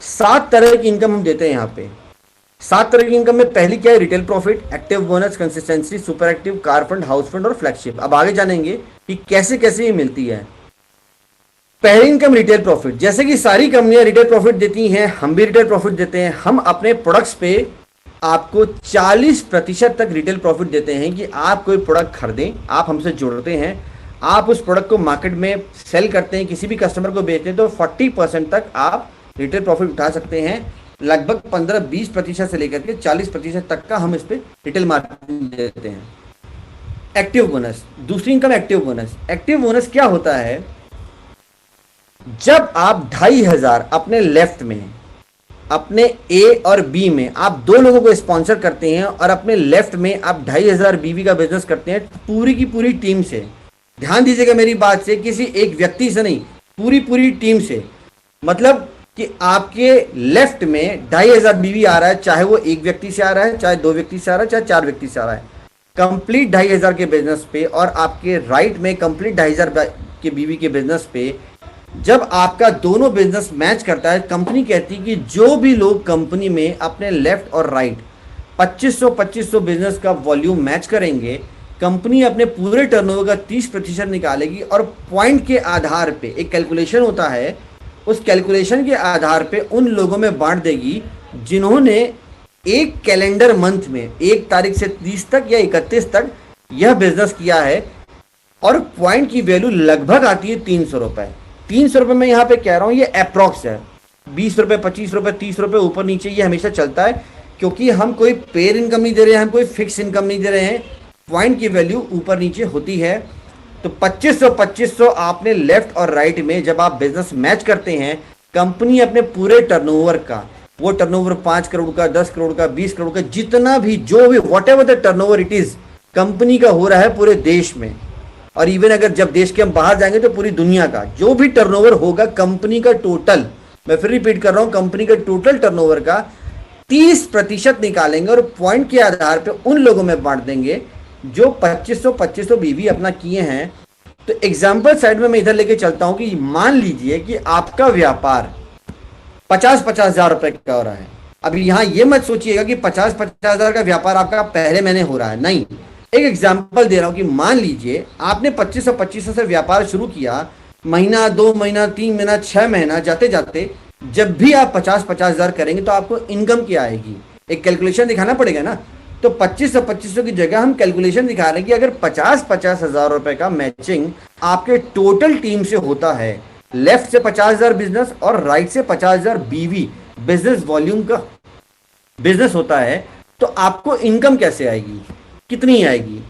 7 तरह की इनकम हम देते हैं यहाँ पे। 7 तरह की इनकम में पहली क्या है? Retail profit, active bonus, consistency, super active, car fund, house fund और फ्लैगशिप। अब आगे जानेंगे कि कैसे कैसे ये मिलती है। पहली इनकम रिटेल प्रॉफिट। जैसे कि सारी कंपनियां रिटेल प्रॉफिट देती हैं, हम भी रिटेल प्रॉफिट देते हैं। हम अपने प्रोडक्ट्स पे आपको 40% तक रिटेल प्रॉफिट देते हैं कि आप कोई प्रोडक्ट खरीदें, आप हमसे जुड़ते हैं, आप उस प्रोडक्ट को मार्केट में सेल करते हैं, किसी भी कस्टमर को बेचते हैं, तो 40% तक आप रिटेल प्रॉफिट उठा सकते हैं। लगभग 15-20% से लेकर के 40% तक का हम इस पे रिटेल मार्जिन देते हैं। एक्टिव बोनस, दूसरी income active bonus. Active bonus क्या होता है? जब आप 2500 अपने लेफ्ट में, अपने ए और बी में आप 2 लोगों को स्पॉन्सर करते हैं और अपने लेफ्ट में आप 2500 बीवी का बिजनेस करते हैं पूरी की पूरी टीम से। ध्यान दीजिएगा मेरी बात से, किसी एक व्यक्ति से नहीं, पूरी पूरी टीम से। मतलब कि आपके लेफ्ट में 2500 बीवी आ रहा है, चाहे वो एक व्यक्ति से आ रहा है, चाहे 2 व्यक्ति से आ रहा है, चाहे 4 व्यक्ति से आ रहा है, कंप्लीट 2500 के बिजनेस पे, और आपके राइट में कंप्लीट 2500 के बीवी के बिजनेस पे जब आपका दोनों बिजनेस मैच करता है, कंपनी कहती है कि जो भी लोग कंपनी में अपने लेफ्ट और राइट 2500 बिजनेस का वॉल्यूम मैच करेंगे, कंपनी अपने पूरे टर्नओवर का 30% निकालेगी और पॉइंट के आधार पे एक कैलकुलेशन होता है, उस कैलकुलेशन के आधार पे उन लोगों में बांट देगी जिन्होंने एक कैलेंडर मंथ में 1 तारीख से 30 तक या 31 तक यह बिजनेस किया है। और पॉइंट की वैल्यू लगभग आती है 300 रुपए। 300 रुपए मैं यहां पे कह रहा हूं, ये अप्रॉक्स है। 20 रुपए, 25 रुपए, 30 रुपए ऊपर नीचे ये हमेशा चलता है, क्योंकि हम कोई पेड इनकम नहीं दे रहे हैं, हम कोई फिक्स इनकम नहीं दे रहे हैं। पॉइंट की वैल्यू ऊपर नीचे होती है। तो 2500 आपने लेफ्ट और राइट में जब आप बिजनेस मैच करते हैं, कंपनी अपने पूरे टर्नओवर का, वो टर्नओवर 5 करोड़ का, 10 करोड़ का, 20 करोड़ का, जितना भी जो भी what ever the turnover it is company का हो रहा है पूरे देश में, और इवन अगर जब देश के हम बाहर जाएंगे तो पूरी दुनिया का जो भी टर्नओवर होगा कंपनी का टोटल, मैं फिर रिपीट कर रहा हूं, कंपनी का टोटल टर्नओवर का 30% निकालेंगे और पॉइंट के आधार पे उन लोगों में बांट देंगे जो 2500 बीवी अपना किए हैं। तो एग्जाम्पल साइड में मैं इधर लेके चलता हूं कि मान लीजिए कि आपका व्यापार 50-50 हजार रुपए का हो रहा है। अभी यहां यह मत सोचिएगा कि 50-50 हजार का व्यापार आपका पहले महीने हो रहा है, नहीं। एक एग्जाम्पल दे रहा हूं कि मान लीजिए आपने 2500 से व्यापार शुरू किया, महीना, 2 महीना, 3 महीना, 6 महीना जाते जाते जब भी आप 50-50 हजार करेंगे तो आपको इनकम क्या आएगी, एक कैलकुलेशन दिखाना पड़ेगा ना। तो 2500 की जगह हम कैलकुलेशन दिखा रहे हैं कि अगर 50-50 हजार रुपए का मैचिंग आपके टोटल टीम से होता है, लेफ्ट से 50,000 बिजनेस और राइट से 50,000 बीवी बिजनेस वॉल्यूम का बिजनेस होता है, तो आपको इनकम कैसे आएगी, कितनी आएगी।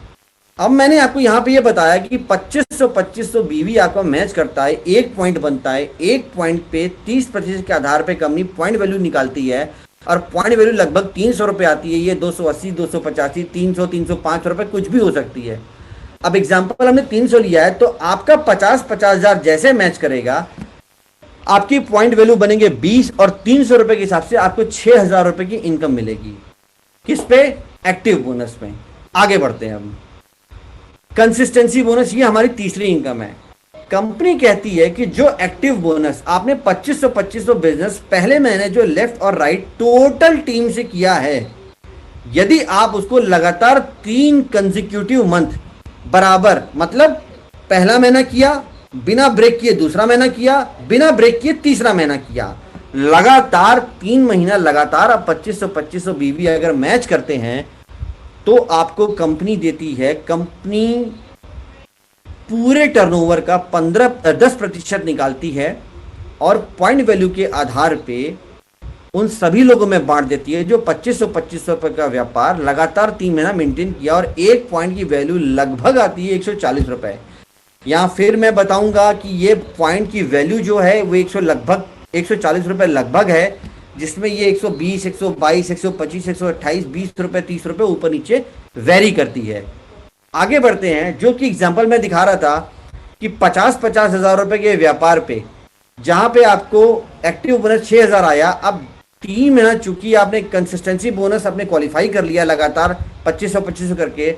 अब मैंने आपको यहां पे ये बताया कि 2500 बीवी आपका मैच करता है, एक पॉइंट बनता है, एक पॉइंट पे 30% के आधार पे कंपनी पॉइंट वैल्यू निकालती है और पॉइंट वैल्यू लगभग 300 रुपए आती है। ये 280, 285, 300, 305 रुपए कुछ भी हो सकती है। अब एग्जाम्पल हमने 300 लिया है, तो आपका 50-50 हजार जैसे मैच करेगा, आपकी पॉइंट वैल्यू बनेंगे 20 और 300 रुपए के हिसाब से आपको 6,000 रुपए की इनकम मिलेगी। किस पे? एक्टिव बोनस में। आगे बढ़ते हैं हम। कंसिस्टेंसी बोनस, ये हमारी तीसरी इनकम है। कंपनी कहती है कि जो एक्टिव बोनस आपने 2500 बिजनेस पहले महीने जो लेफ्ट और राइट टोटल टीम से किया है, यदि आप उसको लगातार 3 कंसेक्यूटिव मंथ बराबर, मतलब पहला महीना किया बिना ब्रेक किए, दूसरा महीना किया बिना ब्रेक किए, तीसरा महीना किया, लगातार 3 महीना लगातार आप 2500 बीवी अगर मैच करते हैं तो आपको कंपनी देती है, कंपनी पूरे टर्नओवर का 10% निकालती है और पॉइंट वैल्यू के आधार पे उन सभी लोगों में बांट देती है जो 2500 रुपए का व्यापार लगातार 3 महीना मेंटेन किया, और एक पॉइंट की वैल्यू लगभग आती है 140 रुपए। यहां फिर मैं बताऊंगा कि ये पॉइंट की वैल्यू जो है वो 140 रुपए लगभग है, जिसमें ये 120, 122, 125, 128, 20 रुपए, 30 रुपए ऊपर नीचे वेरी करती है। आगे बढ़ते हैं, जो कि एग्जाम्पल मैं दिखा रहा था कि 50-50 हजार रुपए के व्यापार पे जहां पे आपको एक्टिव बोनस 6,000 आया, अब 3 महीना चूंकि आपने कंसिस्टेंसी बोनस अपने क्वालिफाई कर लिया लगातार 2500 करके,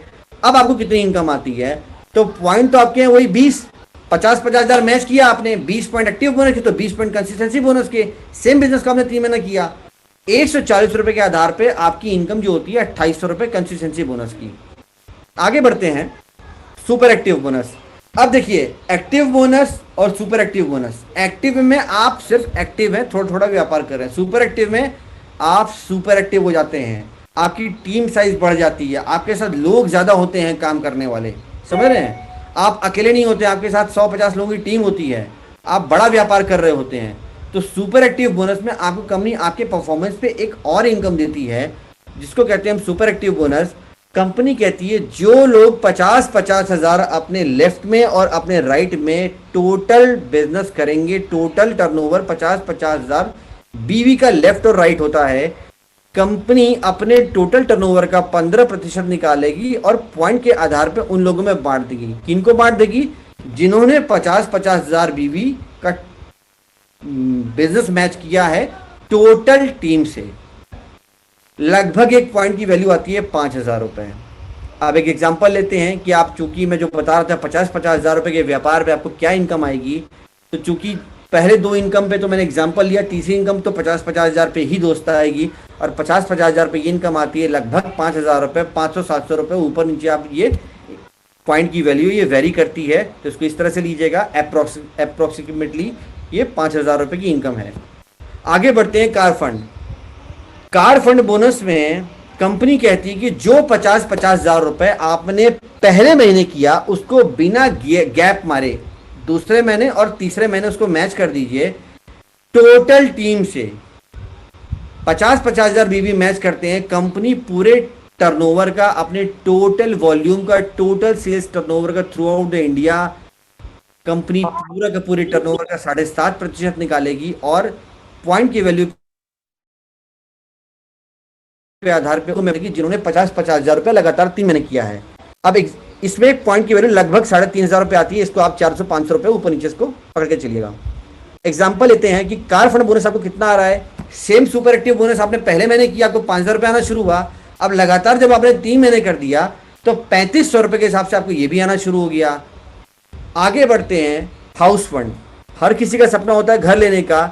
अब आपको कितनी इनकम आती है, तो पॉइंट तो आपके हैं वही 20, 50,000 मैच किया आपने, 20 पॉइंट एक्टिव बोनस के, तो 20 पॉइंट कंसिस्टेंसी बोनस के। सेम बिजनेस का आपने 3 महीना किया, 140 रुपए के आधार पे आपकी इनकम जो होती है 2800 रुपए कंसिस्टेंसी बोनस की। आगे बढ़ते हैं, सुपर एक्टिव बोनस। अब देखिए, एक्टिव बोनस और सुपर एक्टिव बोनस। एक्टिव में आप सिर्फ एक्टिव हैं, थोड़ा थोड़ा व्यापार कर रहे हैं। सुपर एक्टिव में आप सुपर एक्टिव हो जाते हैं, आपकी टीम साइज बढ़ जाती है, आपके साथ लोग ज्यादा होते हैं काम करने वाले, समझ रहे हैं। आप अकेले नहीं होते, आपके साथ 100-50 लोगों की टीम होती है, आप बड़ा व्यापार कर रहे होते हैं। तो सुपर एक्टिव बोनस में आपको कंपनी आपके परफॉर्मेंस पे एक और इनकम देती है, जिसको कहते हैं हम सुपर एक्टिव बोनस। कंपनी कहती है जो लोग 50-50 हजार अपने लेफ्ट में और अपने राइट में टोटल बिजनेस करेंगे, टोटल टर्नओवर 50-50 हजार बीवी का लेफ्ट और राइट होता है, कंपनी अपने टोटल टर्नओवर का 15% निकालेगी और पॉइंट के आधार पर उन लोगों में बांट देगी। किनको बांट देगी? जिन्होंने 50-50 हजार बीवी का बिजनेस मैच किया है टोटल टीम से। लगभग एक पॉइंट की वैल्यू आती है 5,000 रुपए। अब एक एग्जांपल लेते हैं कि आप, चूंकि मैं जो बता रहा था 50-50 हजार रुपए के व्यापार पे आपको क्या इनकम आएगी, तो चूंकि पहले दो इनकम पे तो मैंने एग्जांपल लिया, तीसरी इनकम तो 50-50 हजार पे ही दोस्त आएगी, और 50-50 हजार पे इनकम आती है लगभग 5,000 रुपए, 500-700 रुपए ऊपर नीचे। आप ये पॉइंट की वैल्यू ये वेरी करती है, तो इसको इस तरह से लीजिएगा, अप्रोक्सीमेटली ये 5,000 रुपए की इनकम है। आगे बढ़ते हैं, car fund. Car fund bonus में कंपनी कहती है कि जो 50-50 हजार रुपए आपने पहले महीने किया उसको बिना गैप मारे दूसरे महीने और तीसरे महीने उसको मैच कर दीजिए टोटल टीम से। 50-50 हजार बीवी मैच करते हैं, कंपनी पूरे टर्नओवर का, अपने टोटल वॉल्यूम का, टोटल सेल्स टर्नओवर का through out the India company पूरा का पूरे टर्नओवर का 7.5% निकालेगी और पॉइंट की वैल्यू के आधार पे जिन्होंने 50-50 हजार रुपए लगातार 3 महीने किया है। अब इसमें एक पॉइंट की वैल्यू लगभग 3,500 रुपए आती है। इसको आप 400-500 रुपए ऊपर नीचे इसको पकड़ के चलिएगा। एग्जांपल लेते हैं कि कार फंड बोनस आपको कितना आ रहा है। सेम सुपर एक्टिव बोनस आपने पहले महीने किया, आपको 5,000 रुपए आना शुरू हुआ। अब लगातार जब आपने 3 महीने कर दिया तो 3,500 रुपए के हिसाब से आपको ये भी आना शुरू हो गया। आगे बढ़ते हैं, हाउस फंड। हर किसी का सपना होता है घर लेने का।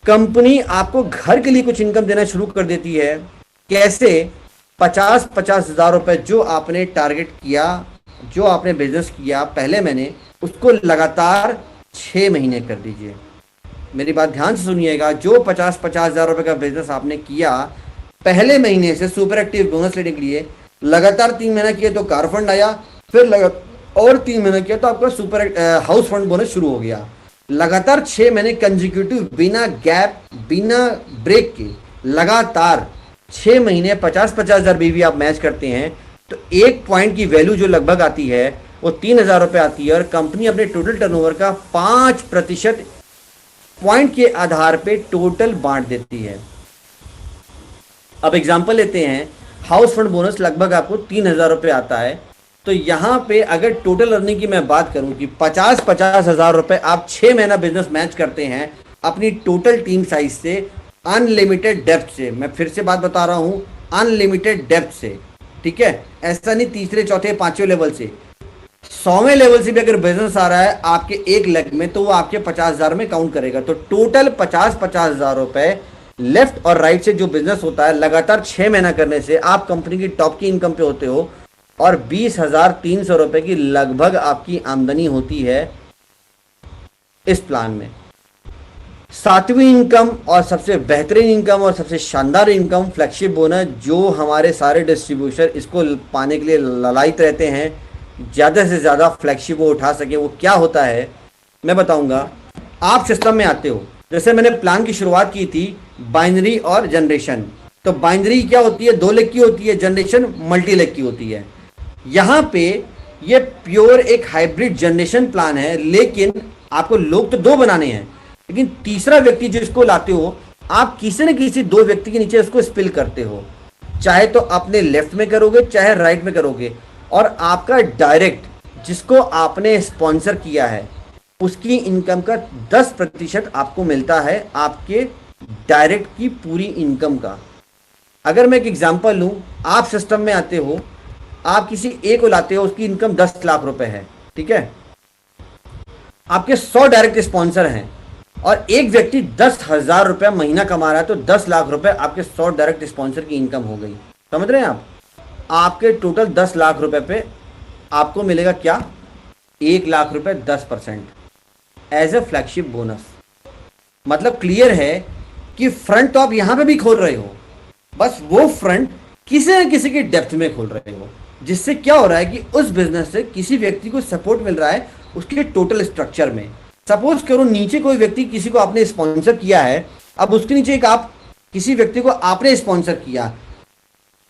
कंपनी आपको घर के लिए कुछ इनकम देना शुरू कर देती है। कैसे? 50-50 हजार रुपए जो आपने टारगेट किया, जो आपने बिजनेस किया पहले महीने, उसको लगातार 6 महीने कर दीजिए। मेरी बात ध्यान से सुनिएगा, जो 50-50 हजार रुपए का बिजनेस आपने किया पहले महीने से सुपर एक्टिव बोनस लेने के लिए, लगातार 3 महीना किया तो कार फंड आया, फिर और 3 महीना किया तो आपका सुपर हाउस फंड बोनस शुरू हो गया। लगातार 6 महीने कंजिक्यूटिव, बिना गैप, बिना ब्रेक के लगातार 6 महीने 50-50 हजार बीवी आप मैच करते हैं, तो एक पॉइंट की वैल्यू जो लगभग आती है वो 3,000 रुपए आती है, और कंपनी अपने टोटल टर्नओवर का 5% पॉइंट के आधार पे टोटल बांट देती है। अब एग्जांपल लेते हैं, हाउस फंड बोनस लगभग आपको 3,000 रुपए आता है। तो यहां पे अगर टोटल अर्निंग की मैं बात करूं कि 50-50 हजार रुपए आप 6 महीना बिजनेस मैच करते हैं अपनी टोटल टीम साइज से, अनलिमिटेड डेप्थ से। मैं फिर से बात बता रहा हूं, अनलिमिटेड डेप्थ से, ठीक है। ऐसा नहीं तीसरे चौथे पांचवें लेवल से, 100वें लेवल से भी अगर बिजनेस आ रहा है आपके एक लेग में तो वो आपके 50,000 में काउंट करेगा। तो टोटल 50-50 हजार रुपए लेफ्ट और राइट से जो बिजनेस होता है लगातार 6 महीना करने से आप कंपनी की टॉप की इनकम पे होते हो, और 20,300 रुपए की लगभग आपकी आमदनी होती है इस प्लान में। 7वीं इनकम और सबसे बेहतरीन इनकम और सबसे शानदार इनकम, फ्लैगशिप बोनस, जो हमारे सारे डिस्ट्रीब्यूटर इसको पाने के लिए ललायत रहते हैं, ज़्यादा से ज़्यादा फ्लैगशिप वो उठा सके। वो क्या होता है मैं बताऊंगा। आप सिस्टम में आते हो, जैसे मैंने प्लान की शुरुआत की थी बाइनरी और जनरेशन। तो बाइनरी क्या होती है? 2 लेग की होती है, जनरेशन मल्टी लेग की होती है। यहाँ पे ये प्योर एक हाइब्रिड जनरेशन प्लान है, लेकिन आपको लोग तो 2 बनाने हैं, लेकिन तीसरा व्यक्ति जिसको लाते हो आप किसी न किसी 2 व्यक्ति के नीचे उसको स्पिल करते हो, चाहे तो अपने लेफ्ट में करोगे चाहे राइट में करोगे, और आपका डायरेक्ट जिसको आपने स्पॉन्सर किया है उसकी इनकम का 10% आपको मिलता है आपके डायरेक्ट की पूरी इनकम का। अगर मैं एक एग्जांपल लूं, आप सिस्टम में आते हो, आप किसी ए को लाते हो, उसकी इनकम 10 लाख रुपए है, ठीक है। आपके 100 डायरेक्ट स्पॉन्सर हैं और एक व्यक्ति 10,000 रुपया महीना कमा रहा है, तो 10 लाख रुपए आपके 100 डायरेक्ट स्पॉन्सर की इनकम हो गई। समझ रहे हैं आप? आपके टोटल 10 लाख रुपए पे आपको मिलेगा क्या? 1 लाख रुपए 10% एज ए फ्लैगशिप बोनस। मतलब क्लियर है कि फ्रंट तो आप यहां पे भी खोल रहे हो, बस वो फ्रंट किसी न किसी के डेप्थ में खोल रहे हो, जिससे क्या हो रहा है कि उस बिजनेस से किसी व्यक्ति को सपोर्ट मिल रहा है उसके टोटल स्ट्रक्चर में। सपोज करो नीचे कोई व्यक्ति किसी को आपने स्पॉन्सर किया है, अब उसके नीचे एक आप किसी व्यक्ति को आपने स्पॉन्सर किया।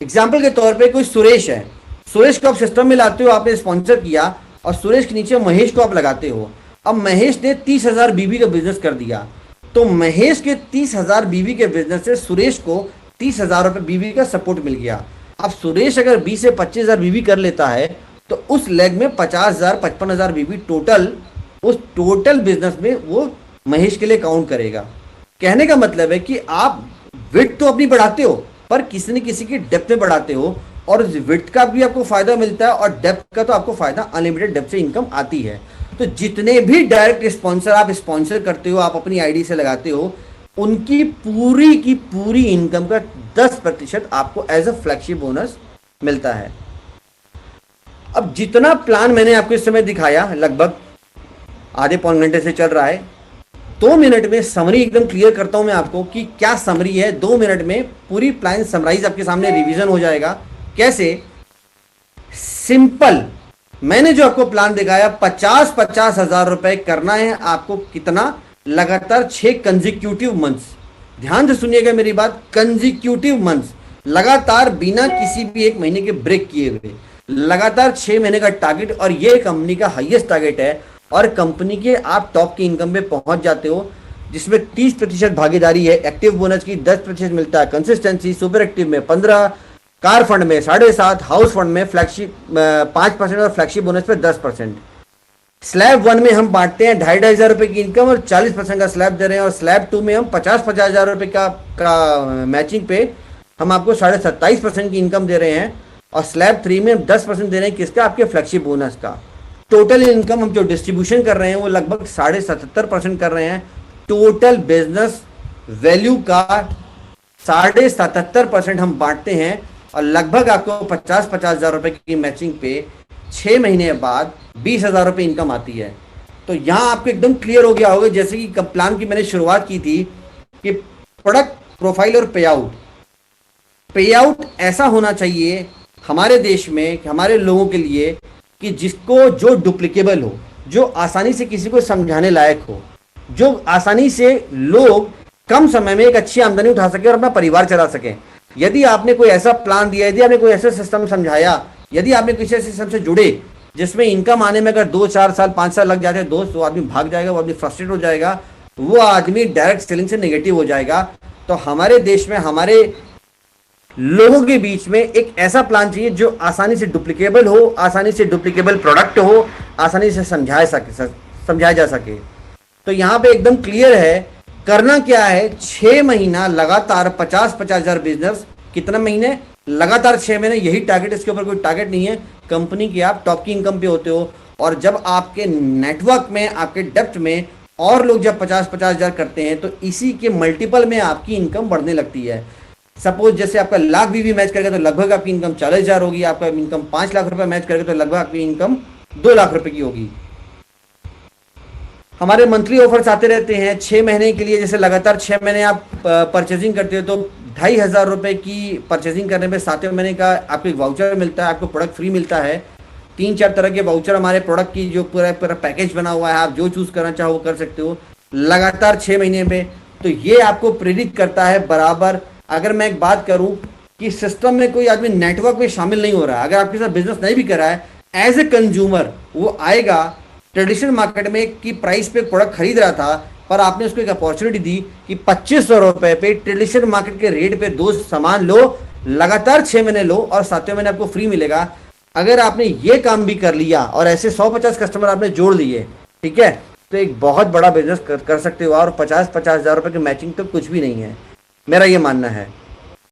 एग्जाम्पल के तौर पे कोई सुरेश है, सुरेश को आप सिस्टम में लाते हो, आपने स्पॉन्सर किया और सुरेश के नीचे महेश को आप लगाते हो। अब महेश ने 30,000 बीवी का बिजनेस कर दिया, तो महेश के 30,000 बीवी के बिजनेस से सुरेश को 30,000 रुपए बीवी का सपोर्ट मिल गया। अब सुरेश अगर 20 से 25,000 बीवी कर लेता है तो उस लेग में 50,000 55,000 बीवी टोटल उस टोटल बिजनेस में वो महेश के लिए काउंट करेगा। कहने का मतलब है कि आप विड्थ तो अपनी बढ़ाते हो पर किसी न किसी की डेप्थ में बढ़ाते हो, और विड्थ का भी आपको फायदा मिलता है और डेप्थ का तो आपको फायदा, अनलिमिटेड डेप्थ से इनकम आती है। तो जितने भी डायरेक्ट स्पॉन्सर आप स्पॉन्सर करते हो, आप अपनी आईडी से लगाते हो, उनकी पूरी की पूरी इनकम का 10% आपको एज अ फ्लैगशिप बोनस मिलता है। अब जितना प्लान मैंने आपको इस समय दिखाया, लगभग आधे पौन घंटे से चल रहा है, 2 मिनट में समरी एकदम क्लियर करता हूं मैं आपको कि क्या समरी है। 2 मिनट में पूरी प्लान समराइज आपके सामने रिवीजन हो जाएगा। कैसे? सिंपल, मैंने जो आपको प्लान दिखाया 50-50 हजार रुपए करना है आपको। कितना? लगातार 6 कंजिक्यूटिव मंथ्स। ध्यान से सुनिएगा मेरी बात, कंजिक्यूटिव मंथ्स, लगातार बिना किसी भी एक महीने के ब्रेक किए हुए, लगातार 6 महीने का टारगेट, और ये कंपनी का हाईएस्ट टारगेट है। और कंपनी के आप टॉप की इनकम पे पहुंच जाते हो, जिसमें 30% भागीदारी है, एक्टिव बोनस की 10% मिलता है, कंसिस्टेंसी सुपर एक्टिव में 15, कार फंड में 7.5, हाउस फंड में फ्लैगशिप 5% और फ्लैगशिप बोनस पे 10%। स्लैब 1 में हम बांटते हैं 2,500 रुपए की इनकम और 40% का स्लैब दे रहे हैं, और स्लैब 2 में हम 50-50 हजार रुपए का मैचिंग पे हम आपको 27.5% की इनकम दे रहे हैं, और स्लैब 3 में हम 10% दे रहे हैं। किसका? आपके फ्लैगशिप बोनस का। टोटल इनकम हम जो डिस्ट्रीब्यूशन कर रहे हैं वो लगभग 77.5% कर रहे हैं। टोटल बिजनेस वैल्यू का 77.5% हम बांटते हैं, और लगभग आपको 50-50 हजार रुपए की मैचिंग पे 6 महीने बाद 20,000 रुपए इनकम आती है। तो यहां आपको एकदम क्लियर हो गया होगा, जैसे कि प्लान की मैंने शुरुआत की थी कि प्रोडक्ट प्रोफाइल और पे आउट ऐसा होना चाहिए हमारे देश में, हमारे लोगों के लिए, कि जिसको जो डुप्लीकेबल हो, जो आसानी से किसी को समझाने लायक हो, जो आसानी से लोग कम समय में एक अच्छी आमदनी उठा सके और अपना परिवार चला सके। यदि आपने कोई ऐसा प्लान दिया, यदि आपने कोई ऐसा सिस्टम समझाया, यदि आपने किसी ऐसे सिस्टम से जुड़े जिसमें इनकम आने में अगर 2-4 साल 5 साल लग जाते हैं दोस्त, वो आदमी भाग जाएगा, वो आदमी फ्रस्ट्रेट हो जाएगा, वो आदमी डायरेक्ट सेलिंग से नेगेटिव हो जाएगा। तो हमारे देश में हमारे लोगों के बीच में एक ऐसा प्लान चाहिए जो आसानी से डुप्लीकेबल हो, आसानी से डुप्लीकेबल प्रोडक्ट हो, आसानी से समझाया जा सके। तो यहां पे एकदम क्लियर है करना क्या है। 6 महीना लगातार 50-50 हजार बिजनेस। कितना महीने? लगातार 6 महीने, यही टारगेट, इसके ऊपर कोई टारगेट नहीं है। कंपनी की आप टॉप की इनकम पे होते हो, और जब आपके नेटवर्क में, आपके डेप्थ में और लोग जब 50-50 हजार करते हैं तो इसी के मल्टीपल में आपकी इनकम बढ़ने लगती है। सपोज जैसे आपका लाख बीवी मैच करेगा तो लगभग आपकी इनकम 40,000 होगी, आपका इनकम 5 लाख रुपए मैच करेगा तो लगभग आपकी इनकम 2 लाख रुपए की होगी। हमारे मंथली ऑफर्स आते रहते हैं 6 महीने के लिए। जैसे लगातार 6 महीने आप परचेजिंग करते हो तो 2,500 रुपए की परचेजिंग करने पे 7वें महीने का आपको एक वाउचर मिलता है, आपको प्रोडक्ट फ्री मिलता है। 3-4 तरह के वाउचर हमारे प्रोडक्ट की जो पूरा पैकेज बना हुआ है, आप जो चूज करना चाहो वो कर सकते हो लगातार 6 महीने में। तो ये आपको प्रेरित करता है बराबर। अगर मैं एक बात करूं कि सिस्टम में कोई आदमी नेटवर्क में शामिल नहीं हो रहा है, अगर आपके साथ बिजनेस नहीं भी कर रहा है, एज ए कंज्यूमर वो आएगा ट्रेडिशनल मार्केट में की प्राइस पे प्रोडक्ट खरीद रहा था, पर आपने उसको एक अपॉर्चुनिटी दी कि 2,500 रुपए पे ट्रेडिशनल मार्केट के रेट पे 2 सामान लो, लगातार 6 महीने लो और 7वें महीने आपको फ्री मिलेगा। अगर आपने ये काम भी कर लिया और ऐसे 150 कस्टमर आपने जोड़ लिए, ठीक है, तो एक बहुत बड़ा बिजनेस कर सकते हो। और 50-50 हजार रुपए की मैचिंग तो कुछ भी नहीं है, मेरा ये मानना है।